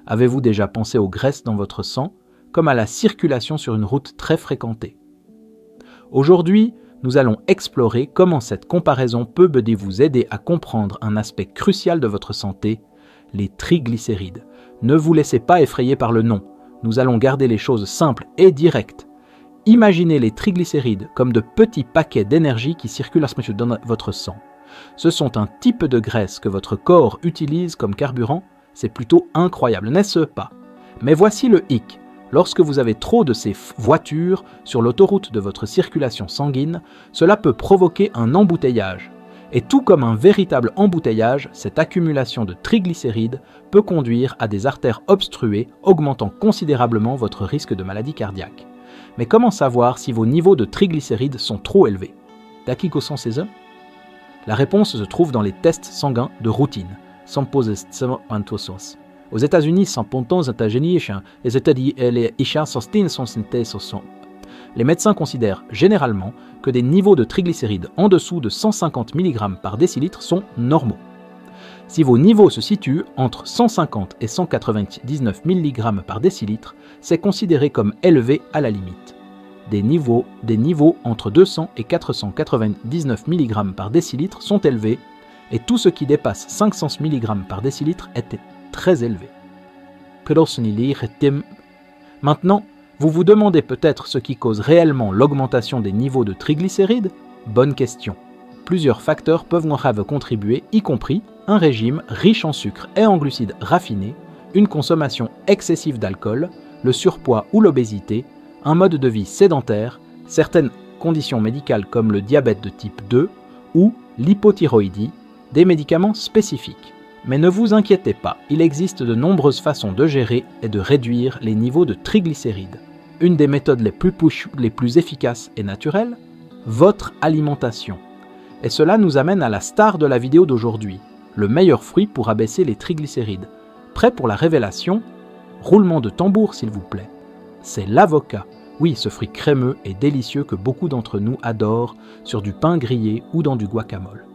Avez-vous déjà pensé aux graisses dans votre sang, comme à la circulation sur une route très fréquentée? Aujourd'hui, nous allons explorer comment cette comparaison peut vous aider à comprendre un aspect crucial de votre santé, les triglycérides. Ne vous laissez pas effrayer par le nom, nous allons garder les choses simples et directes. Imaginez les triglycérides comme de petits paquets d'énergie qui circulent dans votre sang. Ce sont un type de graisse que votre corps utilise comme carburant, c'est plutôt incroyable, n'est-ce pas? Mais voici le hic. Lorsque vous avez trop de ces voitures sur l'autoroute de votre circulation sanguine, cela peut provoquer un embouteillage. Et tout comme un véritable embouteillage, cette accumulation de triglycérides peut conduire à des artères obstruées, augmentant considérablement votre risque de maladie cardiaque. Mais comment savoir si vos niveaux de triglycérides sont trop élevés? Dakiko sont ces hommes? La réponse se trouve dans les tests sanguins de routine. Aux États-Unis, les médecins considèrent généralement que des niveaux de triglycérides en dessous de 150 mg par décilitre sont normaux. Si vos niveaux se situent entre 150 et 199 mg par décilitre, c'est considéré comme élevé à la limite. Des niveaux entre 200 et 499 mg par décilitre sont élevés, et tout ce qui dépasse 500 mg par décilitre est très élevé. Maintenant, vous vous demandez peut-être ce qui cause réellement l'augmentation des niveaux de triglycérides? Bonne question. Plusieurs facteurs peuvent contribuer, y compris un régime riche en sucre et en glucides raffinés, une consommation excessive d'alcool, le surpoids ou l'obésité, un mode de vie sédentaire, certaines conditions médicales comme le diabète de type 2 ou l'hypothyroïdie, des médicaments spécifiques. Mais ne vous inquiétez pas, il existe de nombreuses façons de gérer et de réduire les niveaux de triglycérides. Une des méthodes les plus efficaces et naturelles, votre alimentation. Et cela nous amène à la star de la vidéo d'aujourd'hui, le meilleur fruit pour abaisser les triglycérides. Prêt pour la révélation? Roulement de tambour s'il vous plaît. C'est l'avocat. Oui, ce fruit crémeux et délicieux que beaucoup d'entre nous adorent sur du pain grillé ou dans du guacamole.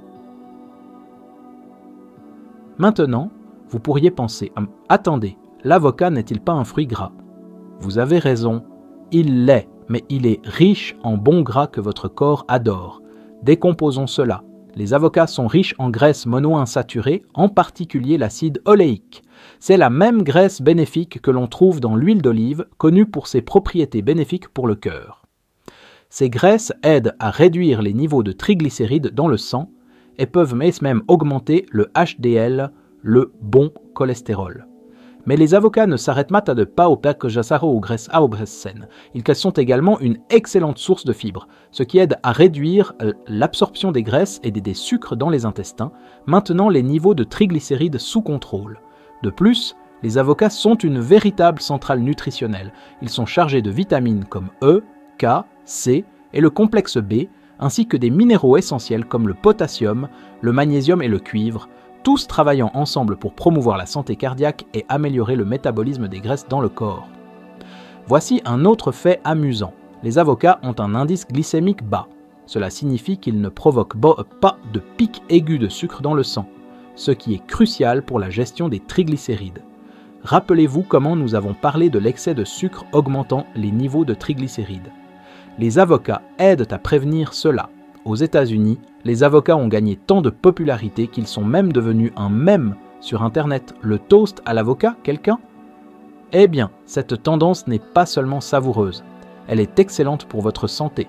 Maintenant, vous pourriez penser « Attendez, l'avocat n'est-il pas un fruit gras ?» Vous avez raison, il l'est, mais il est riche en bons gras que votre corps adore. Décomposons cela. Les avocats sont riches en graisses monoinsaturées, en particulier l'acide oléique. C'est la même graisse bénéfique que l'on trouve dans l'huile d'olive, connue pour ses propriétés bénéfiques pour le cœur. Ces graisses aident à réduire les niveaux de triglycérides dans le sang, et peuvent même augmenter le HDL, le bon cholestérol. Mais les avocats ne s'arrêtent pas au pekjasaro ou graisse à obressen. Ils sont également une excellente source de fibres, ce qui aide à réduire l'absorption des graisses et des sucres dans les intestins, maintenant les niveaux de triglycérides sous contrôle. De plus, les avocats sont une véritable centrale nutritionnelle. Ils sont chargés de vitamines comme E, K, C et le complexe B, ainsi que des minéraux essentiels comme le potassium, le magnésium et le cuivre, tous travaillant ensemble pour promouvoir la santé cardiaque et améliorer le métabolisme des graisses dans le corps. Voici un autre fait amusant. Les avocats ont un indice glycémique bas. Cela signifie qu'ils ne provoquent pas de pic aigu de sucre dans le sang, ce qui est crucial pour la gestion des triglycérides. Rappelez-vous comment nous avons parlé de l'excès de sucre augmentant les niveaux de triglycérides. Les avocats aident à prévenir cela. Aux États-Unis, les avocats ont gagné tant de popularité qu'ils sont même devenus un mème sur Internet. Le toast à l'avocat, quelqu'un? Eh bien, cette tendance n'est pas seulement savoureuse, elle est excellente pour votre santé.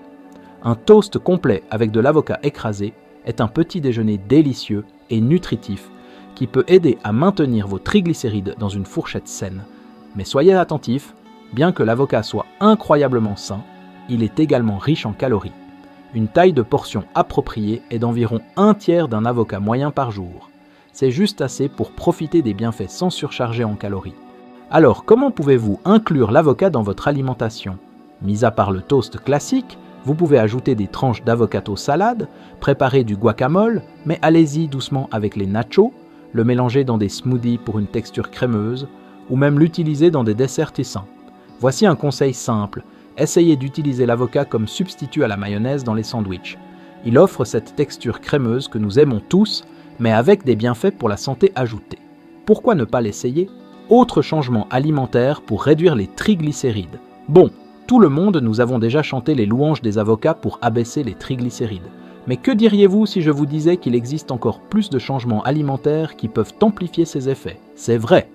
Un toast complet avec de l'avocat écrasé est un petit déjeuner délicieux et nutritif qui peut aider à maintenir vos triglycérides dans une fourchette saine. Mais soyez attentifs, bien que l'avocat soit incroyablement sain, il est également riche en calories. Une taille de portion appropriée est d'environ 1/3 d'un avocat moyen par jour. C'est juste assez pour profiter des bienfaits sans surcharger en calories. Alors, comment pouvez-vous inclure l'avocat dans votre alimentation? Mis à part le toast classique, vous pouvez ajouter des tranches d'avocado salade, préparer du guacamole, mais allez-y doucement avec les nachos, le mélanger dans des smoothies pour une texture crémeuse, ou même l'utiliser dans des desserts sains. Voici un conseil simple. Essayez d'utiliser l'avocat comme substitut à la mayonnaise dans les sandwichs. Il offre cette texture crémeuse que nous aimons tous, mais avec des bienfaits pour la santé ajoutés. Pourquoi ne pas l'essayer? Autre changement alimentaire pour réduire les triglycérides. Bon, tout le monde, nous avons déjà chanté les louanges des avocats pour abaisser les triglycérides. Mais que diriez-vous si je vous disais qu'il existe encore plus de changements alimentaires qui peuvent amplifier ces effets? C'est vrai.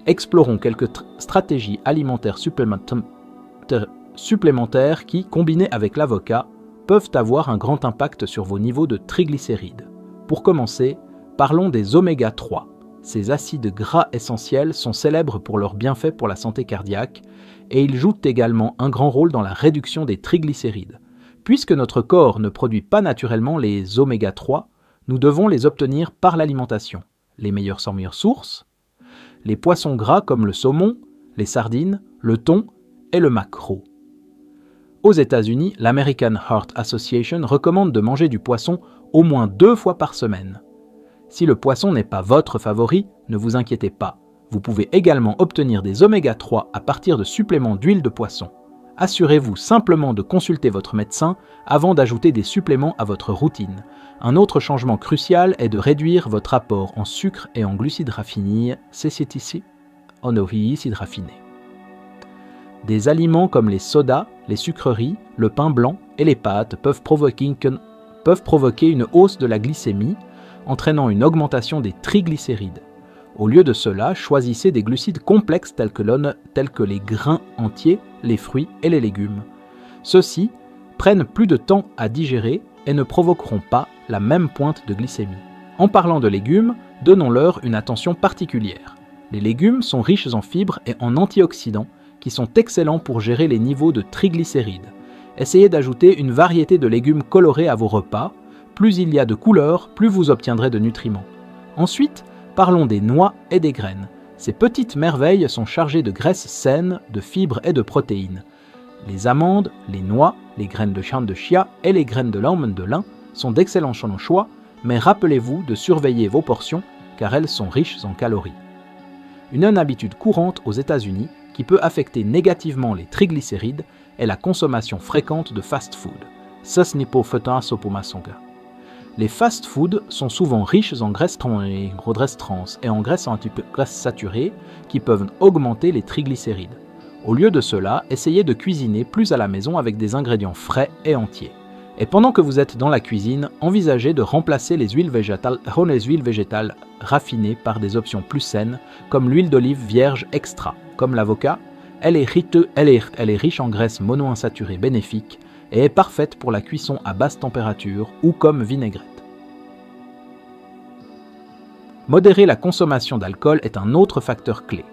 Explorons quelques stratégies alimentaires supplémentaires qui, combinées avec l'avocat, peuvent avoir un grand impact sur vos niveaux de triglycérides. Pour commencer, parlons des oméga 3. Ces acides gras essentiels sont célèbres pour leurs bienfaits pour la santé cardiaque et ils jouent également un grand rôle dans la réduction des triglycérides. Puisque notre corps ne produit pas naturellement les oméga 3, nous devons les obtenir par l'alimentation. Les meilleures sources, les poissons gras comme le saumon, les sardines, le thon et le maquereau. Aux États-Unis, l'American Heart Association recommande de manger du poisson au moins 2 fois par semaine. Si le poisson n'est pas votre favori, ne vous inquiétez pas. Vous pouvez également obtenir des oméga 3 à partir de suppléments d'huile de poisson. Assurez-vous simplement de consulter votre médecin avant d'ajouter des suppléments à votre routine. Un autre changement crucial est de réduire votre apport en sucre et en glucides raffinés, raffinés. Des aliments comme les sodas, les sucreries, le pain blanc et les pâtes peuvent provoquer une hausse de la glycémie, entraînant une augmentation des triglycérides. Au lieu de cela, choisissez des glucides complexes tels que les grains entiers, les fruits et les légumes. Ceux-ci prennent plus de temps à digérer et ne provoqueront pas la même pointe de glycémie. En parlant de légumes, donnons-leur une attention particulière. Les légumes sont riches en fibres et en antioxydants qui sont excellents pour gérer les niveaux de triglycérides. Essayez d'ajouter une variété de légumes colorés à vos repas. Plus il y a de couleurs, plus vous obtiendrez de nutriments. Ensuite, parlons des noix et des graines. Ces petites merveilles sont chargées de graisses saines, de fibres et de protéines. Les amandes, les noix, les graines de chan de chia et les graines de l'almond de lin sont d'excellents choix, mais rappelez-vous de surveiller vos portions car elles sont riches en calories. Une habitude courante aux États-Unis qui peut affecter négativement les triglycérides est la consommation fréquente de fast-food. Les fast-foods sont souvent riches en graisses trans et en graisses saturées qui peuvent augmenter les triglycérides. Au lieu de cela, essayez de cuisiner plus à la maison avec des ingrédients frais et entiers. Et pendant que vous êtes dans la cuisine, envisagez de remplacer les huiles végétales raffinées par des options plus saines, comme l'huile d'olive vierge extra. Comme l'avocat, elle est riche en graisses monoinsaturées bénéfiques et est parfaite pour la cuisson à basse température ou comme vinaigrette. Modérer la consommation d'alcool est un autre facteur clé.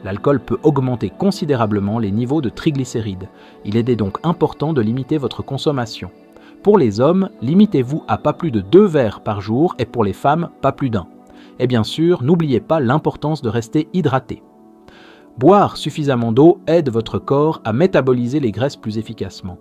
L'alcool peut augmenter considérablement les niveaux de triglycérides. Il est donc important de limiter votre consommation. Pour les hommes, limitez-vous à pas plus de 2 verres par jour et pour les femmes, pas plus d'1. Et bien sûr, n'oubliez pas l'importance de rester hydraté. Boire suffisamment d'eau aide votre corps à métaboliser les graisses plus efficacement.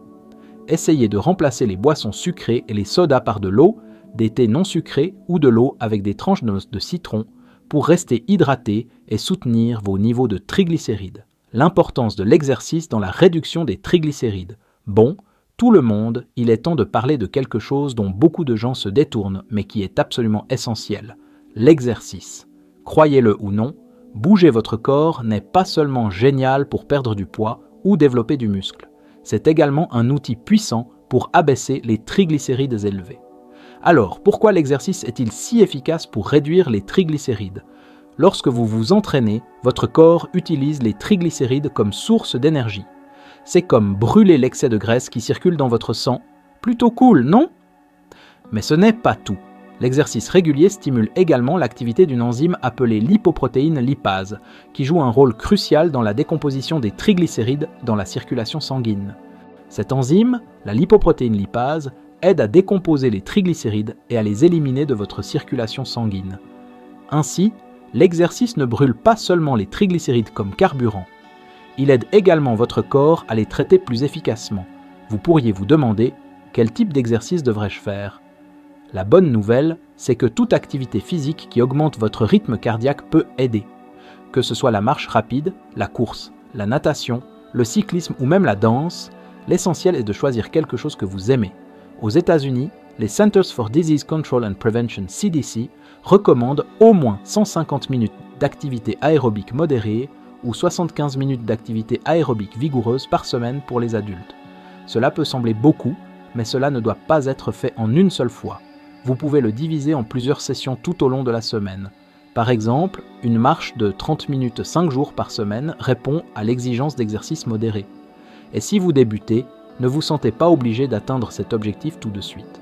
Essayez de remplacer les boissons sucrées et les sodas par de l'eau, des thés non sucrés ou de l'eau avec des tranches de citron pour rester hydraté et soutenir vos niveaux de triglycérides. L'importance de l'exercice dans la réduction des triglycérides. Bon, tout le monde, il est temps de parler de quelque chose dont beaucoup de gens se détournent mais qui est absolument essentiel. L'exercice. Croyez-le ou non, bouger votre corps n'est pas seulement génial pour perdre du poids ou développer du muscle. C'est également un outil puissant pour abaisser les triglycérides élevés. Alors, pourquoi l'exercice est-il si efficace pour réduire les triglycérides? Lorsque vous vous entraînez, votre corps utilise les triglycérides comme source d'énergie. C'est comme brûler l'excès de graisse qui circule dans votre sang. Plutôt cool, non? Mais ce n'est pas tout. L'exercice régulier stimule également l'activité d'une enzyme appelée lipoprotéine lipase, qui joue un rôle crucial dans la décomposition des triglycérides dans la circulation sanguine. Cette enzyme, la lipoprotéine lipase, aide à décomposer les triglycérides et à les éliminer de votre circulation sanguine. Ainsi, l'exercice ne brûle pas seulement les triglycérides comme carburant. Il aide également votre corps à les traiter plus efficacement. Vous pourriez vous demander, quel type d'exercice devrais-je faire? La bonne nouvelle, c'est que toute activité physique qui augmente votre rythme cardiaque peut aider. Que ce soit la marche rapide, la course, la natation, le cyclisme ou même la danse, l'essentiel est de choisir quelque chose que vous aimez. Aux États-Unis, les Centers for Disease Control and Prevention (CDC) recommandent au moins 150 minutes d'activité aérobique modérée ou 75 minutes d'activité aérobique vigoureuse par semaine pour les adultes. Cela peut sembler beaucoup, mais cela ne doit pas être fait en une seule fois. Vous pouvez le diviser en plusieurs sessions tout au long de la semaine. Par exemple, une marche de 30 minutes 5 jours par semaine répond à l'exigence d'exercice modéré. Et si vous débutez, ne vous sentez pas obligé d'atteindre cet objectif tout de suite.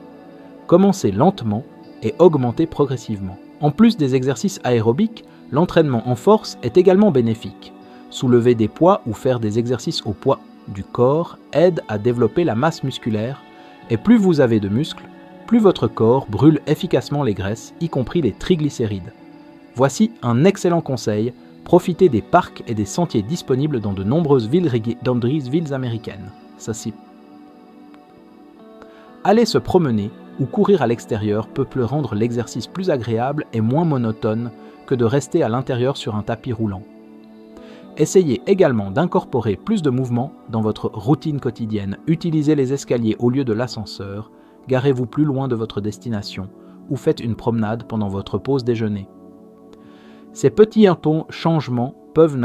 Commencez lentement et augmentez progressivement. En plus des exercices aérobiques, l'entraînement en force est également bénéfique. Soulever des poids ou faire des exercices au poids du corps aide à développer la masse musculaire, et plus vous avez de muscles, plus votre corps brûle efficacement les graisses, y compris les triglycérides. Voici un excellent conseil, profitez des parcs et des sentiers disponibles dans de nombreuses villes américaines. Aller se promener ou courir à l'extérieur peut rendre l'exercice plus agréable et moins monotone que de rester à l'intérieur sur un tapis roulant. Essayez également d'incorporer plus de mouvement dans votre routine quotidienne. Utilisez les escaliers au lieu de l'ascenseur, garez-vous plus loin de votre destination ou faites une promenade pendant votre pause déjeuner. Ces petits changements peuvent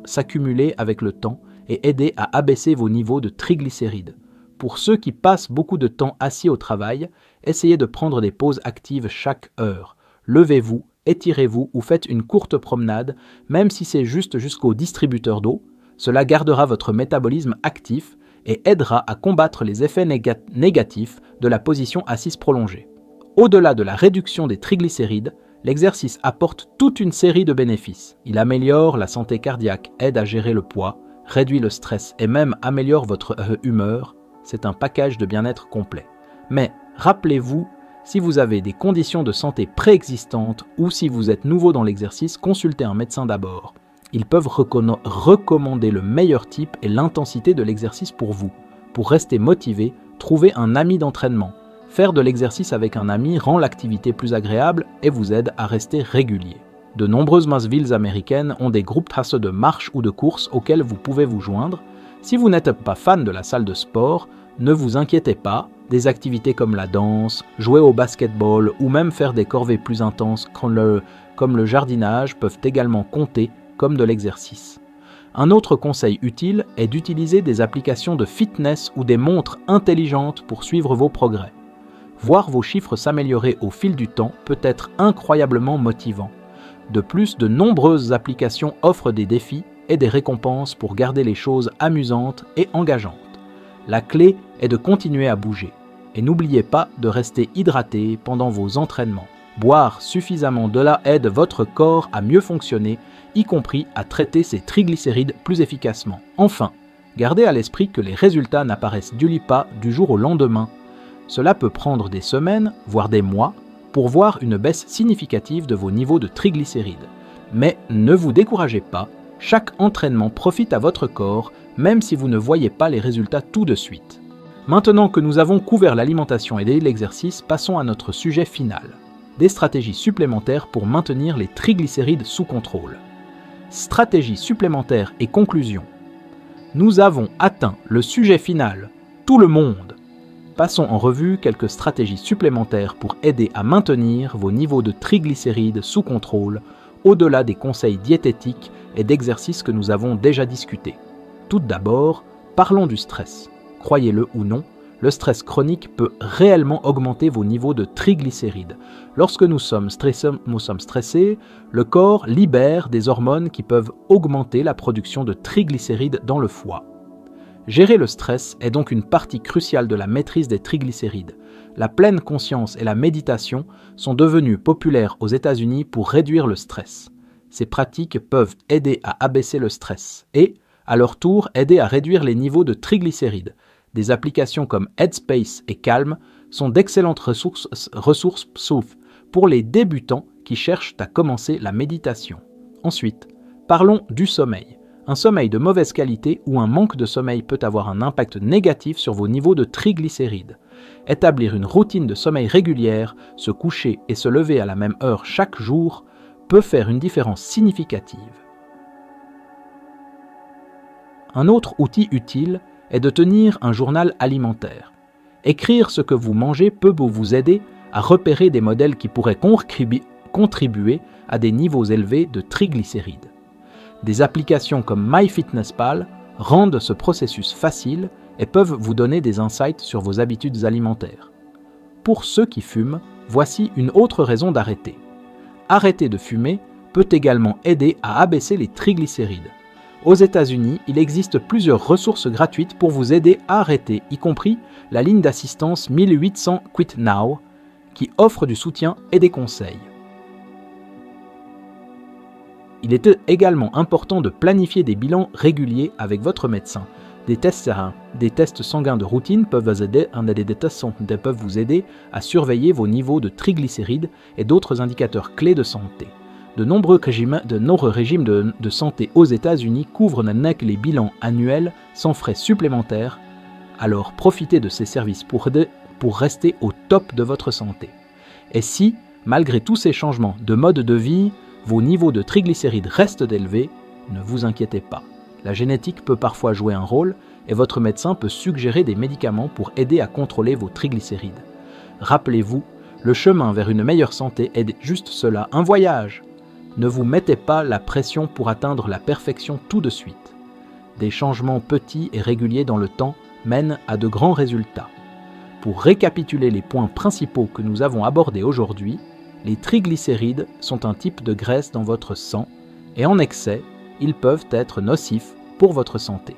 s'accumuler avec le temps et aider à abaisser vos niveaux de triglycérides. Pour ceux qui passent beaucoup de temps assis au travail, essayez de prendre des pauses actives chaque heure. Levez-vous, étirez-vous ou faites une courte promenade, même si c'est juste jusqu'au distributeur d'eau. Cela gardera votre métabolisme actif et aidera à combattre les effets négatifs de la position assise prolongée. Au-delà de la réduction des triglycérides, l'exercice apporte toute une série de bénéfices. Il améliore la santé cardiaque, aide à gérer le poids, réduit le stress et même améliore votre humeur. C'est un package de bien-être complet. Mais rappelez-vous, si vous avez des conditions de santé préexistantes ou si vous êtes nouveau dans l'exercice, consultez un médecin d'abord. Ils peuvent recommander le meilleur type et l'intensité de l'exercice pour vous. Pour rester motivé, trouvez un ami d'entraînement. Faire de l'exercice avec un ami rend l'activité plus agréable et vous aide à rester régulier. De nombreuses villes américaines ont des groupes de marche ou de course auxquels vous pouvez vous joindre. Si vous n'êtes pas fan de la salle de sport, ne vous inquiétez pas, des activités comme la danse, jouer au basketball ou même faire des corvées plus intenses comme le jardinage peuvent également compter comme de l'exercice. Un autre conseil utile est d'utiliser des applications de fitness ou des montres intelligentes pour suivre vos progrès. Voir vos chiffres s'améliorer au fil du temps peut être incroyablement motivant. De plus, de nombreuses applications offrent des défis et des récompenses pour garder les choses amusantes et engageantes. La clé est de continuer à bouger. Et n'oubliez pas de rester hydraté pendant vos entraînements. Boire suffisamment de l'eau aide votre corps à mieux fonctionner, y compris à traiter ses triglycérides plus efficacement. Enfin, gardez à l'esprit que les résultats n'apparaissent pas du jour au lendemain. Cela peut prendre des semaines, voire des mois, pour voir une baisse significative de vos niveaux de triglycérides. Mais ne vous découragez pas, chaque entraînement profite à votre corps, même si vous ne voyez pas les résultats tout de suite. Maintenant que nous avons couvert l'alimentation et l'exercice, passons à notre sujet final. Des stratégies supplémentaires pour maintenir les triglycérides sous contrôle. Stratégies supplémentaires et conclusion. Nous avons atteint le sujet final, tout le monde. Passons en revue quelques stratégies supplémentaires pour aider à maintenir vos niveaux de triglycérides sous contrôle, au-delà des conseils diététiques et d'exercices que nous avons déjà discutés. Tout d'abord, parlons du stress. Croyez-le ou non, le stress chronique peut réellement augmenter vos niveaux de triglycérides. Lorsque nous sommes stressés, le corps libère des hormones qui peuvent augmenter la production de triglycérides dans le foie. Gérer le stress est donc une partie cruciale de la maîtrise des triglycérides. La pleine conscience et la méditation sont devenues populaires aux États-Unis pour réduire le stress. Ces pratiques peuvent aider à abaisser le stress et, à leur tour, aider à réduire les niveaux de triglycérides. Des applications comme Headspace et Calm sont d'excellentes ressources pour les débutants qui cherchent à commencer la méditation. Ensuite, parlons du sommeil. Un sommeil de mauvaise qualité ou un manque de sommeil peut avoir un impact négatif sur vos niveaux de triglycérides. Établir une routine de sommeil régulière, se coucher et se lever à la même heure chaque jour, peut faire une différence significative. Un autre outil utile est de tenir un journal alimentaire. Écrire ce que vous mangez peut vous aider à repérer des modèles qui pourraient contribuer à des niveaux élevés de triglycérides. Des applications comme MyFitnessPal rendent ce processus facile et peuvent vous donner des insights sur vos habitudes alimentaires. Pour ceux qui fument, voici une autre raison d'arrêter. Arrêter de fumer peut également aider à abaisser les triglycérides. Aux États-Unis, il existe plusieurs ressources gratuites pour vous aider à arrêter, y compris la ligne d'assistance 1800 Quit Now, qui offre du soutien et des conseils. Il est également important de planifier des bilans réguliers avec votre médecin. Des tests sanguins de routine peuvent vous aider à surveiller vos niveaux de triglycérides et d'autres indicateurs clés de santé. De nombreux régimes de santé aux États-Unis couvrent les bilans annuels sans frais supplémentaires, alors profitez de ces services pour rester au top de votre santé. Et si, malgré tous ces changements de mode de vie, vos niveaux de triglycérides restent élevés, ne vous inquiétez pas. La génétique peut parfois jouer un rôle et votre médecin peut suggérer des médicaments pour aider à contrôler vos triglycérides. Rappelez-vous, le chemin vers une meilleure santé est juste cela, un voyage. Ne vous mettez pas la pression pour atteindre la perfection tout de suite. Des changements petits et réguliers dans le temps mènent à de grands résultats. Pour récapituler les points principaux que nous avons abordés aujourd'hui, les triglycérides sont un type de graisse dans votre sang et en excès, ils peuvent être nocifs pour votre santé.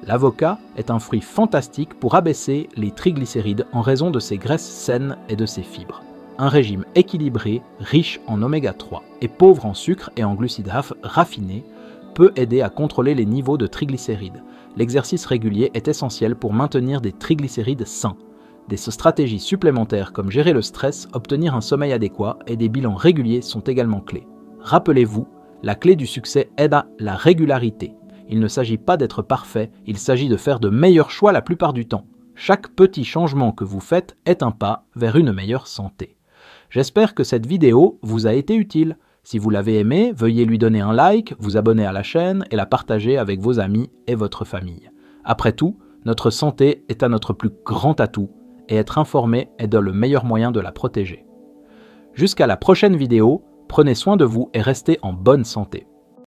L'avocat est un fruit fantastique pour abaisser les triglycérides en raison de ses graisses saines et de ses fibres. Un régime équilibré, riche en oméga 3 et pauvre en sucre et en glucides raffinés peut aider à contrôler les niveaux de triglycérides. L'exercice régulier est essentiel pour maintenir des triglycérides sains. Des stratégies supplémentaires comme gérer le stress, obtenir un sommeil adéquat et des bilans réguliers sont également clés. Rappelez-vous, la clé du succès est à la régularité. Il ne s'agit pas d'être parfait, il s'agit de faire de meilleurs choix la plupart du temps. Chaque petit changement que vous faites est un pas vers une meilleure santé. J'espère que cette vidéo vous a été utile. Si vous l'avez aimée, veuillez lui donner un like, vous abonner à la chaîne et la partager avec vos amis et votre famille. Après tout, notre santé est à notre plus grand atout et être informé est le meilleur moyen de la protéger. Jusqu'à la prochaine vidéo, prenez soin de vous et restez en bonne santé.